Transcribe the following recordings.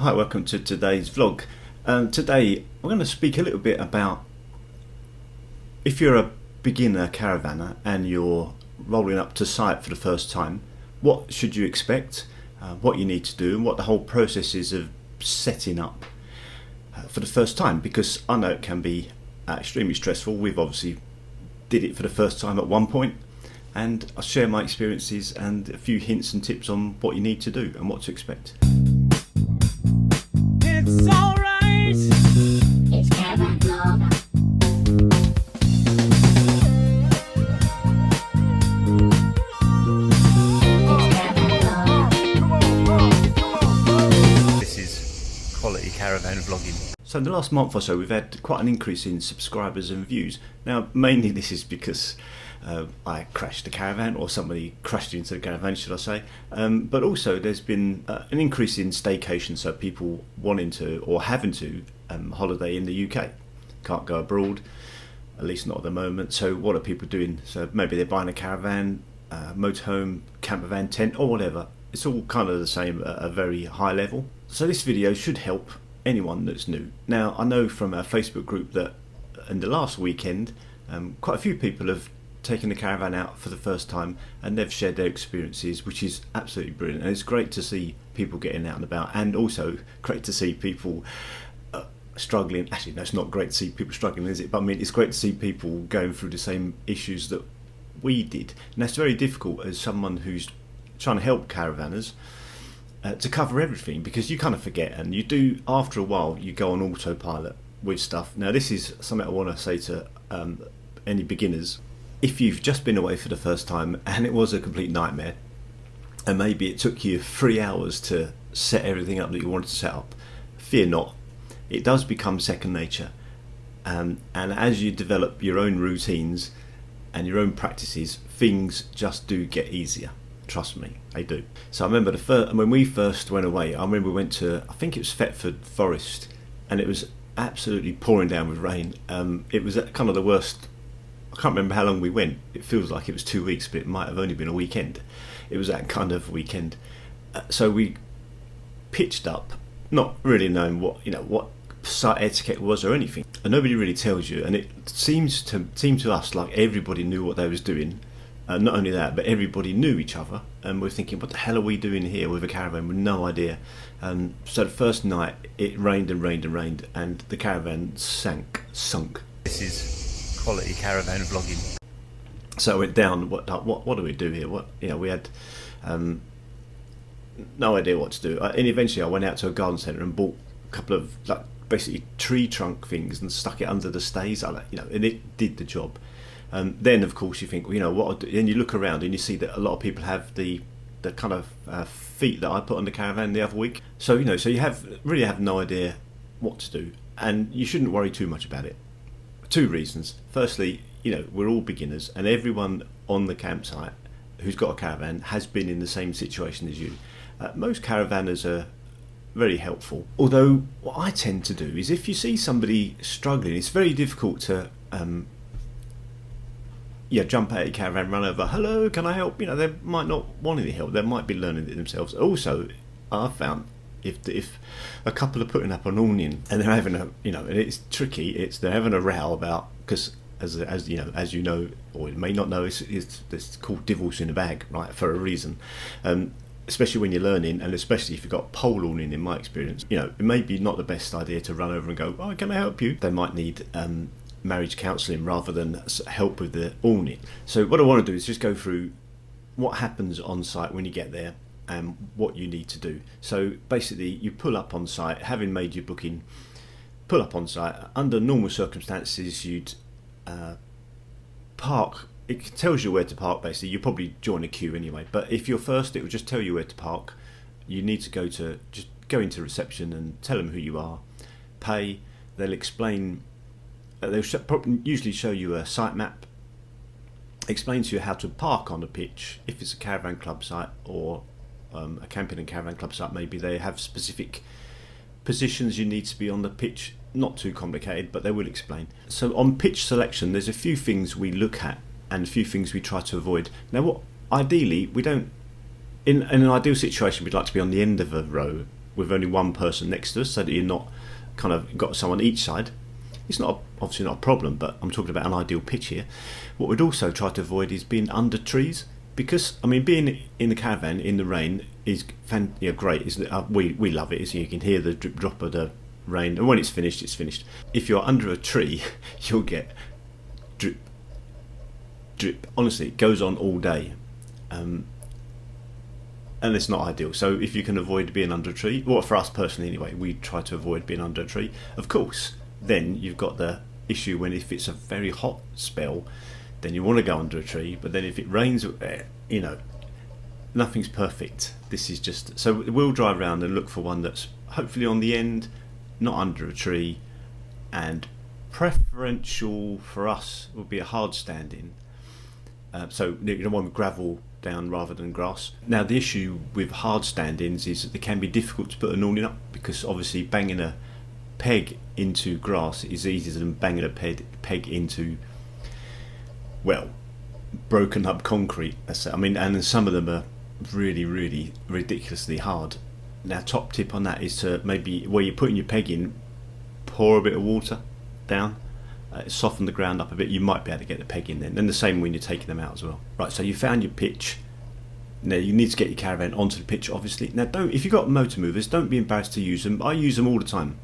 Hi, welcome to today's vlog. Today I'm going to speak a little bit about if you're a beginner caravanner and you're rolling up to site for the first time, what should you expect, what you need to do, and what the whole process is of setting up for the first time, because I know it can be extremely stressful. We've obviously did it for the first time at one point, and I'll share my experiences and a few hints and tips on what you need to do and what to expect. It's alright. It's Caravan vlog. This is quality caravan vlogging. So in the last month or so we've had quite an increase in subscribers and views. Now mainly this is because I crashed the caravan, or somebody crashed into the caravan, should I say, but also there's been an increase in staycation, so people wanting to or having to holiday in the UK, can't go abroad, at least not at the moment. So what are people doing? So maybe they're buying a caravan, motorhome, camper van, tent, or whatever. It's all kind of the same at a very high level. So this video should help anyone that's new. Now I know from a Facebook group that in the last weekend quite a few people have taken the caravan out for the first time and they've shared their experiences, which is absolutely brilliant. And it's great to see people getting out and about, and also great to see people struggling. Actually no, it's not great to see people struggling, is it? But I mean, it's great to see people going through the same issues that we did, and that's very difficult as someone who's trying to help caravanners to cover everything, because you kind of forget, and you do after a while. You go on autopilot with stuff. Now this is something I want to say to any beginners. If you've just been away for the first time and it was a complete nightmare, and maybe it took you 3 hours to set everything up that you wanted to set up, fear not, it does become second nature. And as you develop your own routines and your own practices, things just do get easier. Trust me, they do. So I remember when we first went away, I remember we went to, I think it was Thetford Forest, and it was absolutely pouring down with rain. It was kind of the worst. I can't remember how long we went. It feels like it was 2 weeks, but it might have only been a weekend. It was that kind of weekend. So we pitched up, not really knowing what site etiquette was or anything. And nobody really tells you. And it seemed to us like everybody knew what they was doing. Not only that, but everybody knew each other. And we're thinking, what the hell are we doing here with a caravan with no idea? So the first night it rained and rained and rained, and the caravan sunk. This is quality caravan vlogging. So I went down. What do we do here? We had no idea what to do. And eventually I went out to a garden centre and bought a couple of basically tree trunk things and stuck it under the stays. And it did the job. Then of course you think, what? Then you look around and you see that a lot of people have the kind of feet that I put on the caravan the other week. So so you really have no idea what to do, and you shouldn't worry too much about it. 2 reasons. Firstly, we're all beginners, and everyone on the campsite who's got a caravan has been in the same situation as you. Most caravanners are very helpful. Although what I tend to do is, if you see somebody struggling, it's very difficult to jump out of your caravan, run over, hello, can I help? They might not want any help. They might be learning it themselves. Also, I've found if a couple are putting up an awning and they're having and it's tricky, they're having a row about, because as you know, or you may not know, it's called divorce in a bag, right, for a reason. Especially when you're learning, and especially if you've got pole awning. In my experience, it may be not the best idea to run over and go, oh, can I help you? They might need marriage counselling rather than help with the awning. So what I want to do is just go through what happens on site when you get there and what you need to do. So basically you pull up on site, having made your booking, pull up on site. Under normal circumstances you'd park. It tells you where to park. Basically you probably join a queue anyway, but if you're first, it will just tell you where to park. You need to go into reception and tell them who you are, pay. They'll explain. They'll usually show you a site map, explain to you how to park on the pitch. If it's a caravan club site or a camping and caravan club site, maybe they have specific positions you need to be on the pitch. Not too complicated, but they will explain. So on pitch selection, there's a few things we look at and a few things we try to avoid. Now, ideally, we don't. In an ideal situation, we'd like to be on the end of a row with only one person next to us, so that you're not kind of got someone each side. It's obviously not a problem, but I'm talking about an ideal pitch here. What we'd also try to avoid is being under trees, because I mean, being in the caravan in the rain is great, isn't it? We love it. You can hear the drip drop of the rain, and when it's finished, it's finished. If you're under a tree, you'll get drip, drip. Honestly, it goes on all day, and it's not ideal. So if you can avoid being under a tree, well, for us personally anyway, we try to avoid being under a tree. Of course, then you've got the issue when if it's a very hot spell, then you want to go under a tree, but then if it rains, nothing's perfect. This is just, so we'll drive around and look for one that's hopefully on the end, not under a tree, and preferential for us would be a hardstanding. So you don't want gravel down rather than grass. Now the issue with hardstandings is that they can be difficult to put an awning up, because obviously banging a peg into grass is easier than banging a peg into, well, broken up concrete. I mean, and some of them are really, really ridiculously hard. Now, top tip on that is to maybe, where you're putting your peg in, pour a bit of water down, soften the ground up a bit. You might be able to get the peg in then. And the same when you're taking them out as well. Right, so you found your pitch. Now you need to get your caravan onto the pitch, obviously. Now, if you've got motor movers, don't be embarrassed to use them. I use them all the time.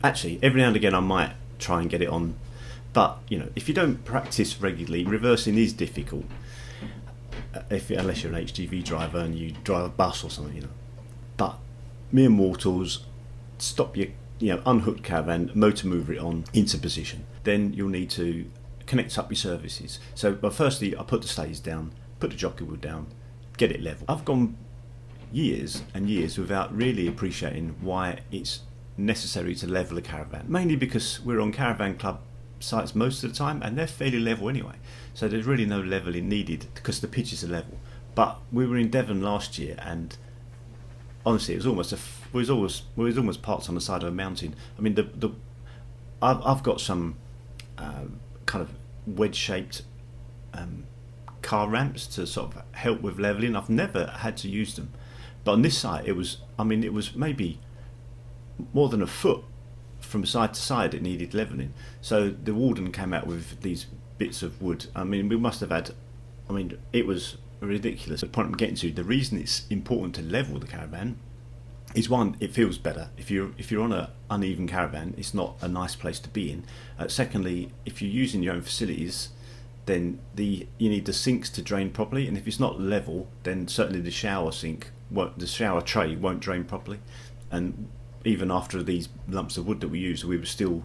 Actually, every now and again I might try and get it on, but if you don't practice regularly, reversing is difficult. Unless you're an HGV driver and you drive a bus or something, But mere mortals, stop your, unhook caravan, motor mover it on into position. Then you'll need to connect up your services. So, firstly, I put the stays down, put the jockey wheel down, get it level. I've gone years and years without really appreciating why it's necessary to level a caravan, mainly because we're on caravan club sites most of the time and they're fairly level anyway, so there's really no leveling needed because the pitches are level. But we were in Devon last year, and honestly, it was almost parts on the side of a mountain. I mean, I've got some kind of wedge-shaped car ramps to sort of help with leveling. I've never had to use them, but on this site it was maybe more than a foot from side to side it needed leveling. So the warden came out with these bits of wood. We must have had, it was ridiculous. The point I'm getting to, the reason it's important to level the caravan is, one, it feels better. If you're on an uneven caravan, it's not a nice place to be in. Secondly, if you're using your own facilities, then you need the sinks to drain properly, and if it's not level, then certainly the shower tray won't drain properly. And even after these lumps of wood that we used, we were still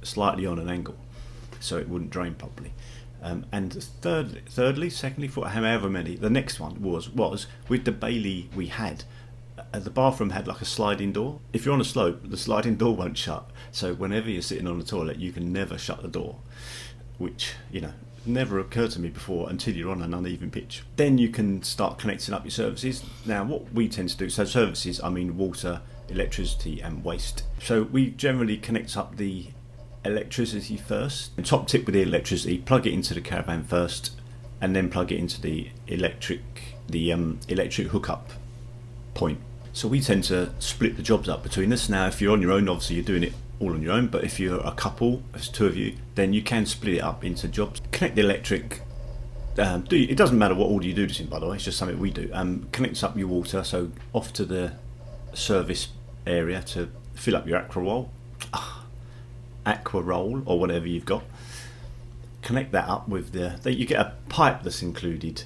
slightly on an angle, so it wouldn't drain properly. And secondly, for however many, the next one was with the bailey we had. The bathroom had like a sliding door. If you're on a slope, the sliding door won't shut. So whenever you're sitting on the toilet, you can never shut the door, which never occurred to me before until you're on an uneven pitch. Then you can start connecting up your services. Now, what we tend to do, so services, water, electricity and waste. So we generally connect up the electricity first. And top tip with the electricity, plug it into the caravan first, and then plug it into the electric hookup point. So we tend to split the jobs up between us. Now, if you're on your own, obviously you're doing it all on your own, but if you're a couple, there's two of you, then you can split it up into jobs. Connect the electric. It doesn't matter what order you do this in, by the way, it's just something we do. Connects up your water, so off to the service area to fill up your aqua roll or whatever you've got. Connect that up with you get a pipe that's included.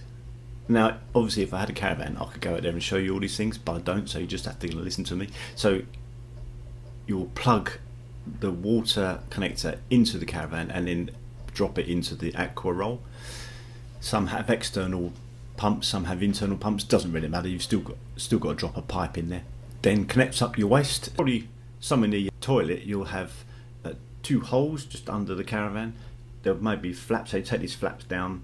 Now, obviously, if I had a caravan, I could go out there and show you all these things, but I don't, so you just have to listen to me. So you'll plug the water connector into the caravan and then drop it into the aqua roll. Some have external pumps, some have internal pumps. Doesn't really matter. You've still got to drop a pipe in there. Then connects up your waste. Probably some in the toilet. You'll have two holes just under the caravan. There might be flaps. So you take these flaps down.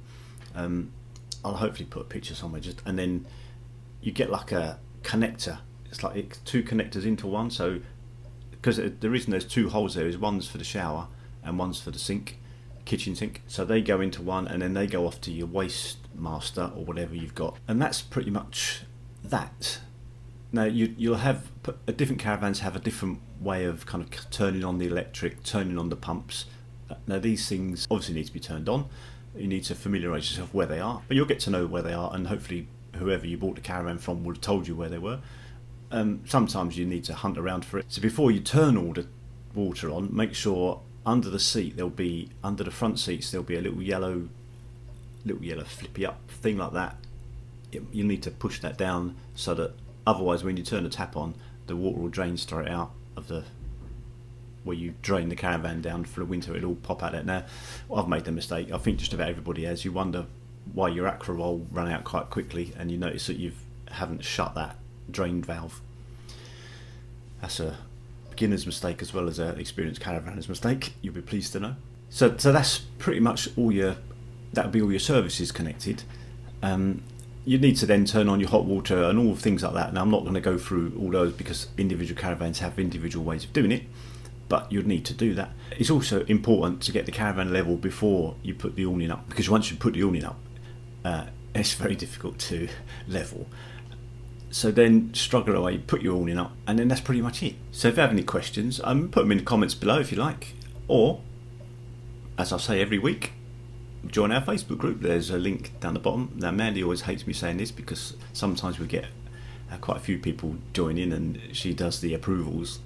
I'll hopefully put a picture somewhere. And then you get like a connector. It's like two connectors into one. So because the reason there's two holes there is one's for the shower and one's for the kitchen sink. So they go into one and then they go off to your waste master or whatever you've got. And that's pretty much that. Now you'll have different caravans have a different way of kind of turning on the electric, turning on the pumps. Now these things obviously need to be turned on. You need to familiarise yourself where they are, but you'll get to know where they are, and hopefully whoever you bought the caravan from would have told you where they were. Sometimes you need to hunt around for it. So before you turn all the water on, make sure under the seat under the front seats there'll be a little yellow flippy up thing like that. You need to push that down so that otherwise when you turn the tap on, the water will drain straight out of where you drain the caravan down for the winter. It'll all pop out. Now, I've made the mistake. I think just about everybody has. You wonder why your aqua roll ran out quite quickly, and you notice that you haven't shut that drain valve. That's a beginner's mistake as well as an experienced caravanner's mistake. You'll be pleased to know. So that's pretty much that'll be all your services connected. You need to then turn on your hot water and all things like that. Now I'm not going to go through all those because individual caravans have individual ways of doing it, but you'd need to do that. It's also important to get the caravan level before you put the awning up, because once you put the awning up, it's very difficult to level. So then struggle away, put your awning up, and then that's pretty much it. So if you have any questions, put them in the comments below if you like, or as I say every week, join our Facebook group. There's a link down the bottom. Now Mandy always hates me saying this because sometimes we get quite a few people join in and she does the approvals.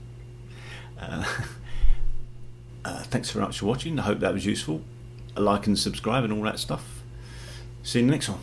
Thanks very much for watching. I hope that was useful. Like and subscribe and all that stuff. See you in the next one.